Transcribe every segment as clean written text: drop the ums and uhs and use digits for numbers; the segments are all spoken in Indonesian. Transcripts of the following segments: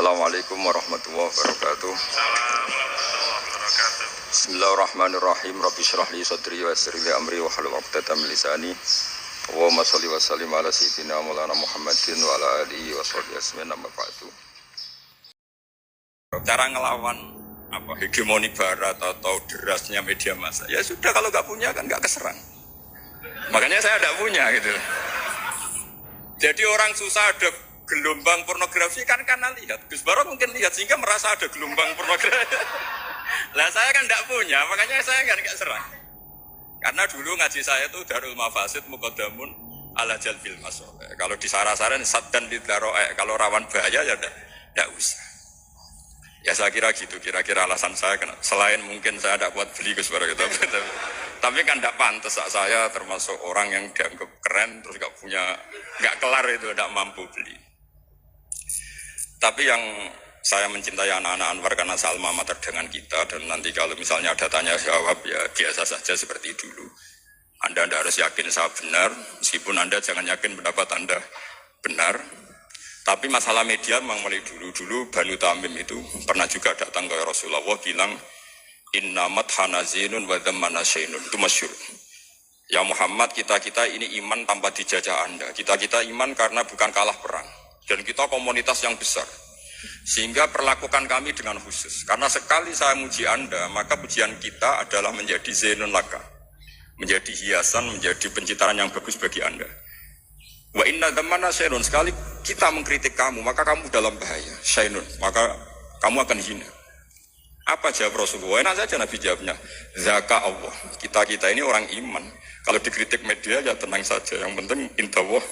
Assalamualaikum warahmatullahi wabarakatuh. Bismillahirrahmanirrahim. Rabbi shrah li sadri wa yassir li amri wa hlul 'uqdatam min lisani. Allahumma shalli wa sallim ala sayyidina Maulana Muhammadin wa ala alihi wa sahbihi ajmain. Amma ba'du. Cara ngelawan hegemoni barat atau derasnya media massa. Ya sudah, kalau nggak punya kan nggak keserang. Makanya saya tidak punya gitu. Jadi orang susah ada gelombang pornografi kan karena lihat. Gus Baros mungkin lihat sehingga merasa ada gelombang pornografi. Lah saya kan tidak punya, makanya saya nggak serang. Karena dulu ngaji saya itu Darul Mafasid Muqaddamun ala Jalbil Masoleh. Kalau di sarah-sarah saddan lidlaroe, kalau rawan bahaya ya tidak usah. Ya saya kira gitu, kira-kira alasan saya kan, selain mungkin saya tidak kuat beli Gus Baros gitu. Tapi kan tidak pantas, saya termasuk orang yang dianggap keren terus nggak kelar itu, tidak mampu beli. Tapi yang saya mencintai anak-anak Anwar karena salma mater dengan kita, dan nanti kalau misalnya ada tanya jawab ya biasa saja seperti dulu. Anda tidak harus yakin saya benar, meskipun Anda jangan yakin pendapat Anda benar. Tapi masalah media memang mulai dulu Banu Tamim itu pernah juga datang ke Rasulullah bilang innamat hanazinun wa dhammana syainun, itu masyhur. Ya Muhammad, kita ini iman tanpa dijajah Anda. Kita iman karena bukan kalah perang. Dan kita komunitas yang besar. Sehingga perlakukan kami dengan khusus. Karena sekali saya muji Anda, maka pujian kita adalah menjadi zainun laka. Menjadi hiasan, menjadi pencitraan yang bagus bagi Anda. Wa inna dhammana syainun, sekali kita mengkritik kamu, maka kamu dalam bahaya. Syainun, maka kamu akan hina. Apa jawab Rasulullah? Enak saja Nabi jawabnya. Zaka Allah. Kita ini orang iman. Kalau dikritik media ya tenang saja. Yang penting indallah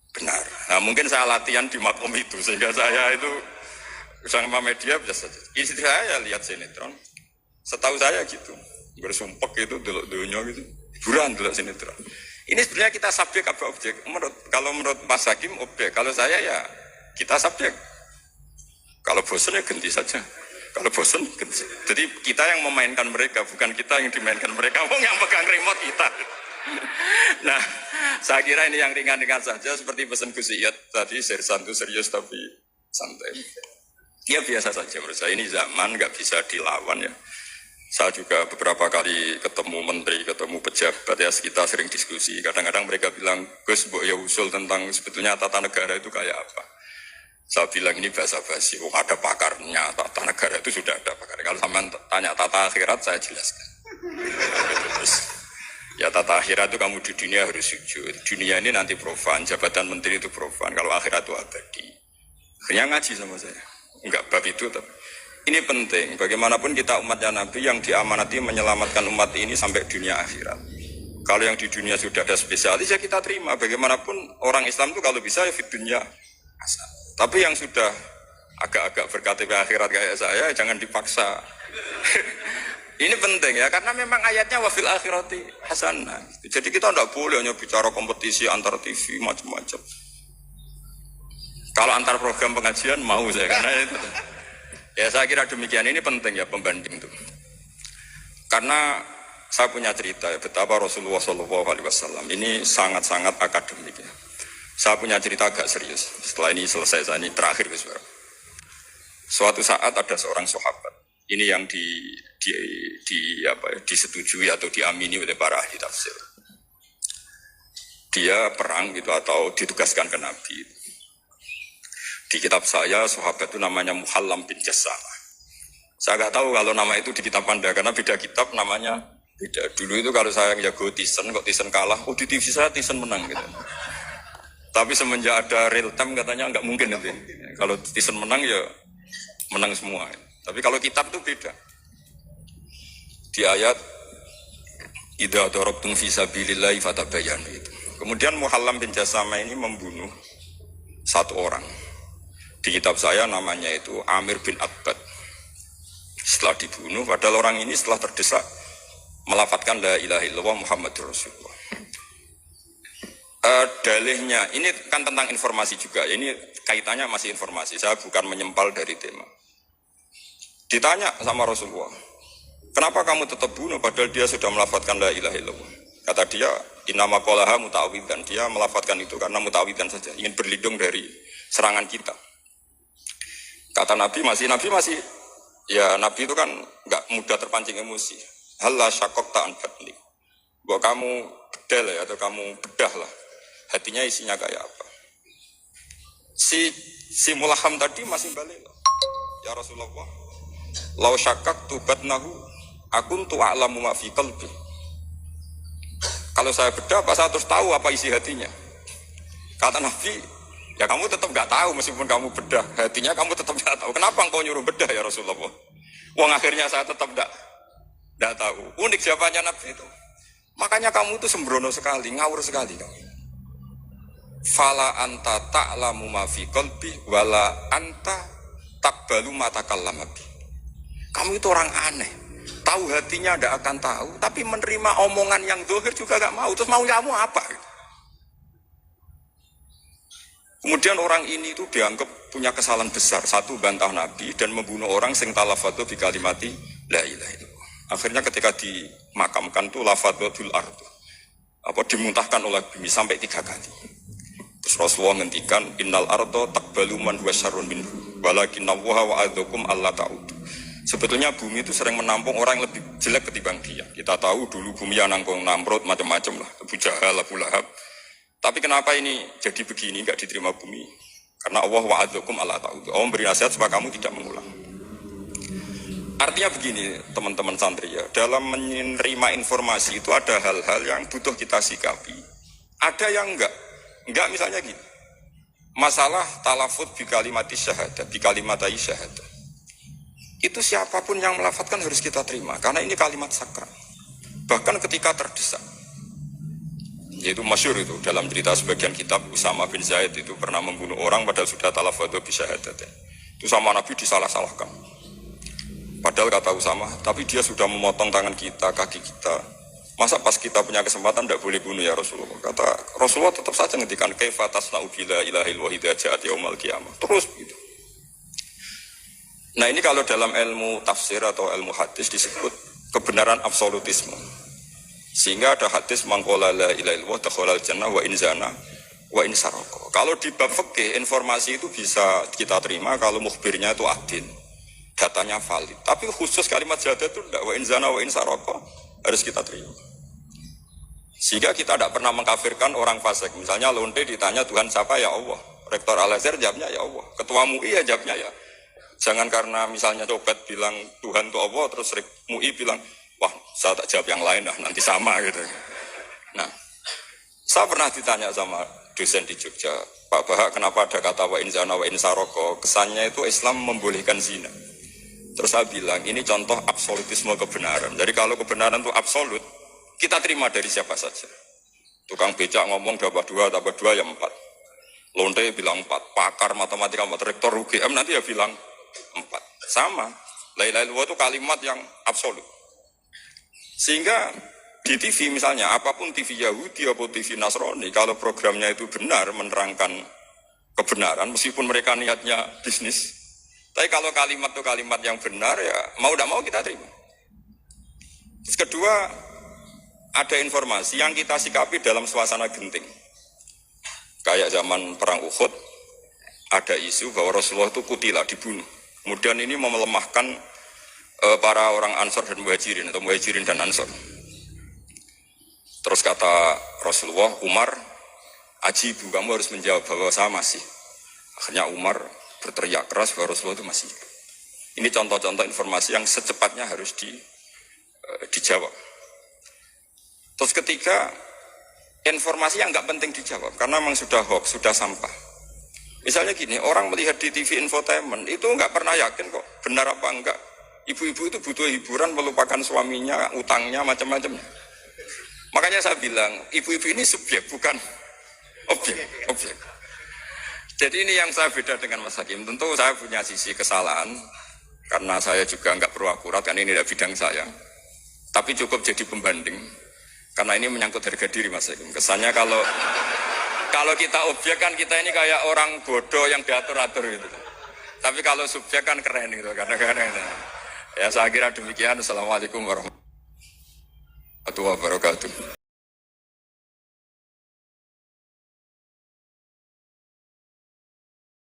benar. Nah mungkin saya latihan di makom itu sehingga saya itu sama media biasa saja. Istri saya lihat sinetron. Setahu saya gitu. Bersumpek itu delok dunia gitu. Hiburan delok sinetron. Ini sebenarnya kita subjek apa objek? Kalau menurut Mas Hakim objek. Kalau saya ya kita subjek. Kalau bosan ya ganti saja. Kalau bosan, jadi kita yang memainkan mereka, bukan kita yang dimainkan mereka. Wong yang pegang remote kita. Nah, saya kira ini yang ringan-ringan saja, seperti pesan Gus Iyad tadi, sersan itu serius tapi santai. Ya biasa saja menurut saya, ini zaman nggak bisa dilawan ya. Saya juga beberapa kali ketemu menteri, ketemu pejabat ya, kita sering diskusi. Kadang-kadang mereka bilang, Gus, ya usul tentang sebetulnya tata negara itu kayak apa. Saya bilang ini basa-basi, ada pakarnya, tata negara itu sudah ada pakar. Kalau sama tanya tata akhirat, saya jelaskan. Terus, ya tata akhirat itu kamu di dunia harus sujud. Dunia ini nanti profan, jabatan menteri itu profan, kalau akhirat itu abadi. Akhirnya ngaji sama saya. Enggak bab itu, tapi ini penting. Bagaimanapun kita umatnya Nabi yang diamanati menyelamatkan umat ini sampai dunia akhirat. Kalau yang di dunia sudah ada spesialis, ya kita terima. Bagaimanapun orang Islam itu kalau bisa ya fit dunia asal. Tapi yang sudah agak-agak berKTP akhirat kayak saya, jangan dipaksa. Ini penting ya, karena memang ayatnya wafil akhirati hasanah. Jadi kita tidak boleh hanya bicara kompetisi antar TV macam-macam. Kalau antar program pengajian mau saya, karena itu. Ya saya kira demikian, ini penting ya pembanding itu. Karena saya punya cerita ya, betapa Rasulullah SAW ini sangat-sangat akademik ya. Saya punya cerita agak serius. Setelah ini selesai, saya ini terakhir Gus Baros. Suatu saat ada seorang sahabat. Ini yang disetujui atau diamini oleh para ahli tafsir. Dia perang gitu atau ditugaskan ke Nabi. Di kitab saya sahabat itu namanya Muhallam bin Jassama. Saya nggak tahu kalau nama itu di kitab Anda karena beda kitab namanya beda. Dulu itu kalau saya jago Tyson, kok Tyson kalah, di TV saya Tyson menang gitu. Tapi semenjak ada real time katanya nggak mungkin nanti. Kalau Tyson menang ya menang semua. Tapi kalau kitab itu beda. Di ayat idza darabtum fi sabilillahi fatabayyanu itu. Kemudian Muhallam bin Jassama ini membunuh satu orang. Di kitab saya namanya itu Amir bin Abbad. Setelah dibunuh, padahal orang ini setelah terdesak melafadzkan la ilaha illallah Muhammadur Rasulullah. Dalihnya ini kan tentang informasi juga. Ini kaitannya masih informasi. Saya bukan menyempal dari tema. Ditanya sama Rasulullah, kenapa kamu tetap bunuh padahal dia sudah melafadzkan la ilaha illallah? Kata dia, innama qalaha muta'awidzan. Dia melafadzkan itu karena muta'awidzan saja, ingin berlindung dari serangan kita. Kata Nabi masih, ya Nabi itu kan nggak mudah terpancing emosi. Halah syakok ta'an batni. Bahwa kamu bedal ya, atau kamu bedah lah. Hatinya isinya kayak apa. Si mulaham tadi masih balik. Ya Rasulullah, lau syakak tubat nahu, akun tu'a'lamu ma fi qalbi. Kalau saya bedah, apa saya terus tahu apa isi hatinya? Kata Nabi, ya kamu tetap nggak tahu meskipun kamu bedah hatinya, kamu tetap nggak tahu. Kenapa engkau nyuruh bedah ya Rasulullah? Wong akhirnya saya tetap nggak tahu. Unik jawabannya Nabi itu. Makanya kamu itu sembrono sekali, ngawur sekali kamu. Fala anta ta'lamu ma fi qalbi wala anta taqbalu ma takallama bi. Kamu itu orang aneh. Tahu hatinya tidak akan tahu, tapi menerima omongan yang dohir juga gak mau. Terus mau kamu apa? Kemudian orang ini itu dianggap punya kesalahan besar. Satu, bantah Nabi dan membunuh orang sing talafatu bi kalimati la ilaha illallah. Akhirnya ketika dimakamkan itu lafadul ardu. Apa dimuntahkan oleh bumi sampai 3 kali. Terus Rasulullah ngendikan innal ardo taqbalu man huwa syarrun minhu walakinnallaha wa'adzakum alla ta'udu. Sebetulnya bumi itu sering menampung orang yang lebih jelek ketimbang dia. Kita tahu dulu bumi yang nangkung Namrud macam-macam lah, Abu Jahal, Abu Lahab. Tapi kenapa ini jadi begini, enggak diterima bumi? Karena Allah wa'adzakum alla ta'udu. Allah memberi nasihat supaya kamu tidak mengulang. Artinya begini teman-teman santri ya, dalam menerima informasi itu ada hal-hal yang butuh kita sikapi. Ada yang enggak misalnya gini. Masalah talafut bi kalimati syahadah, bi kalimatai syahadah. Itu siapapun yang melafadzkan harus kita terima karena ini kalimat sakral. Bahkan ketika terdesak. Yaitu masyhur itu dalam cerita sebagian kitab Usama bin Zaid itu pernah membunuh orang padahal sudah talafatu bi syahadatain. Itu sama Nabi disalah-salahkan. Padahal kata Usama, tapi dia sudah memotong tangan kita, kaki kita. Masa pas kita punya kesempatan tidak boleh bunuh ya Rasulullah? Kata Rasulullah tetap saja ngendikan kaifa tasna'u bila ilaha illallah idza ja'at yaumul qiyamah. Terus begitu. Nah ini kalau dalam ilmu tafsir atau ilmu hadis disebut kebenaran absolutisme. Sehingga ada hadis mangkola la ilaha illallah dakhalal jannah wa in zana wa in saraka. Kalau di bab fikih informasi itu bisa kita terima kalau mukhbirnya itu adil. Datanya valid. Tapi khusus kalimat syahadat itu tidak wa in zana wa in saraka harus kita terima. Sehingga kita tidak pernah mengkafirkan orang fasik. Misalnya lonte ditanya Tuhan siapa ya Allah. Rektor Al-Azhar jawabnya ya Allah. Ketua MUI ya jawabnya ya. Jangan karena misalnya copet bilang Tuhan itu Allah, terus MUI bilang, wah saya tak jawab yang lain lah, nanti sama gitu. Nah, saya pernah ditanya sama dosen di Jogja, Pak Bahak kenapa ada kata wa in zana wa in saroko, kesannya itu Islam membolehkan zina. Terus saya bilang, ini contoh absolutisme kebenaran. Jadi kalau kebenaran itu absolut, kita terima dari siapa saja. Tukang becak ngomong tambah 2 ya 4. Lonte bilang 4, pakar matematika, rektor UGM nanti ya bilang 4. Sama. La ilaha illallah itu kalimat yang absolut. Sehingga di TV misalnya, apapun TV Yahudi atau TV Nasrani, kalau programnya itu benar menerangkan kebenaran, meskipun mereka niatnya bisnis, tapi kalau kalimat itu kalimat yang benar, ya mau tidak mau kita terima. Terus kedua, ada informasi yang kita sikapi dalam suasana genting. Kayak zaman perang Uhud, ada isu bahwa Rasulullah itu kutilah, dibunuh. Kemudian ini melemahkan para orang Ansor dan Muhajirin atau Muhajirin dan Ansor. Terus kata Rasulullah, Umar, ajibu, kamu harus menjawab bahwa saya masih. Akhirnya Umar berteriak keras bahwa Rasulullah itu masih. Ini contoh-contoh informasi yang secepatnya harus dijawab. Terus ketiga, informasi yang nggak penting dijawab karena memang sudah hoax, sudah sampah. Misalnya gini, orang melihat di TV infotainment itu nggak pernah yakin kok benar apa enggak. Ibu-ibu itu butuh hiburan, melupakan suaminya, utangnya, macam-macam. Makanya saya bilang, ibu-ibu ini subjek, bukan objek. Jadi ini yang saya beda dengan Mas Hakim. Tentu saya punya sisi kesalahan, karena saya juga nggak perlu akurat, kan ini tidak bidang saya. Tapi cukup jadi pembanding, karena ini menyangkut harga diri Mas Hakim. Kesannya kalau kita objek kan kita ini kayak orang bodoh yang diatur-atur gitu. Tapi kalau subjek kan keren gitu, kadang-kadang. Ya saya kira demikian. Assalamualaikum warahmatullahi wabarakatuh.